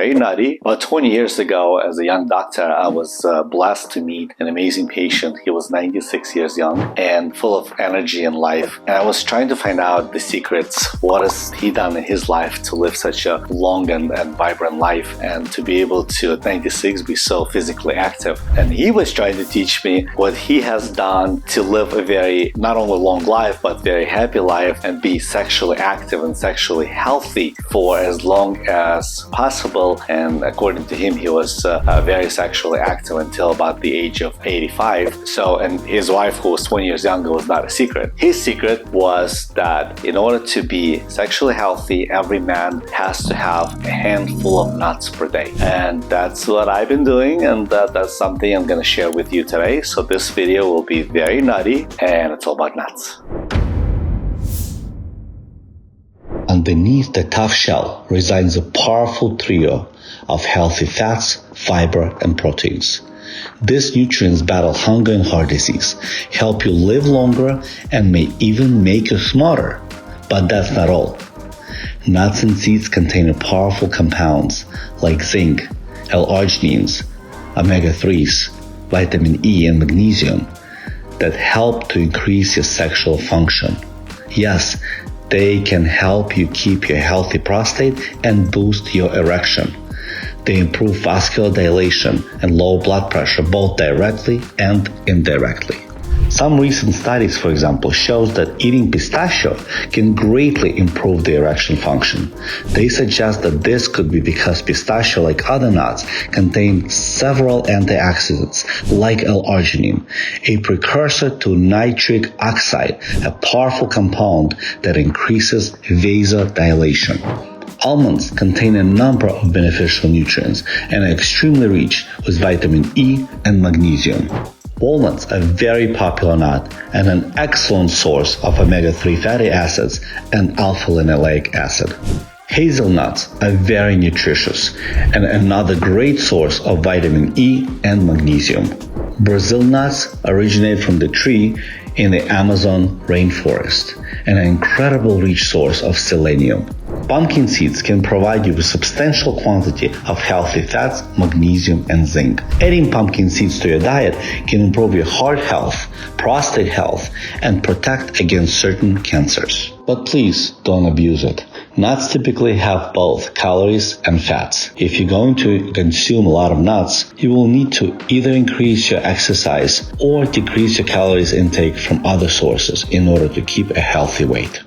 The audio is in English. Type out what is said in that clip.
very nutty. About 20 years ago, as a young doctor, I was blessed to meet an amazing patient. He was 96 years young and full of energy and life. And I was trying to find out the secrets. What has he done in his life to live such a long and vibrant life, and to be able to, at 96, be so physically active. And he was trying to teach me what he has done to live a very, not only long life, but very happy life, and be sexually active and sexually healthy for as long as possible. And according to him, he was very sexually active until about the age of 85. So, and his wife, who was 20 years younger, was not a secret. His secret was that in order to be sexually healthy, every man has to have a handful of nuts per day. And that's what I've been doing, and that's something I'm going to share with you today. So this video will be very nutty, and it's all about nuts. Underneath the tough shell resides a powerful trio of healthy fats, fiber, and proteins. These nutrients battle hunger and heart disease, help you live longer, and may even make you smarter. But that's not all. Nuts and seeds contain powerful compounds like zinc, L-arginines, omega-3s, vitamin E, and magnesium that help to increase your sexual function. Yes, they can help you keep your healthy prostate and boost your erection. They improve vascular dilation and lower blood pressure both directly and indirectly. Some recent studies, for example, shows that eating pistachio can greatly improve the erection function. They suggest that this could be because pistachio, like other nuts, contains several antioxidants like L-arginine, a precursor to nitric oxide, a powerful compound that increases vasodilation. Almonds contain a number of beneficial nutrients and are extremely rich with vitamin E and magnesium. Walnuts are a very popular nut and an excellent source of omega-3 fatty acids and alpha-linoleic acid. Hazelnuts are very nutritious and another great source of vitamin E and magnesium. Brazil nuts originate from the tree in the Amazon rainforest and an incredibly rich source of selenium. Pumpkin seeds can provide you with substantial quantity of healthy fats, magnesium, and zinc. Adding pumpkin seeds to your diet can improve your heart health, prostate health, and protect against certain cancers. But please don't abuse it. Nuts typically have both calories and fats. If you're going to consume a lot of nuts, you will need to either increase your exercise or decrease your calories intake from other sources in order to keep a healthy weight.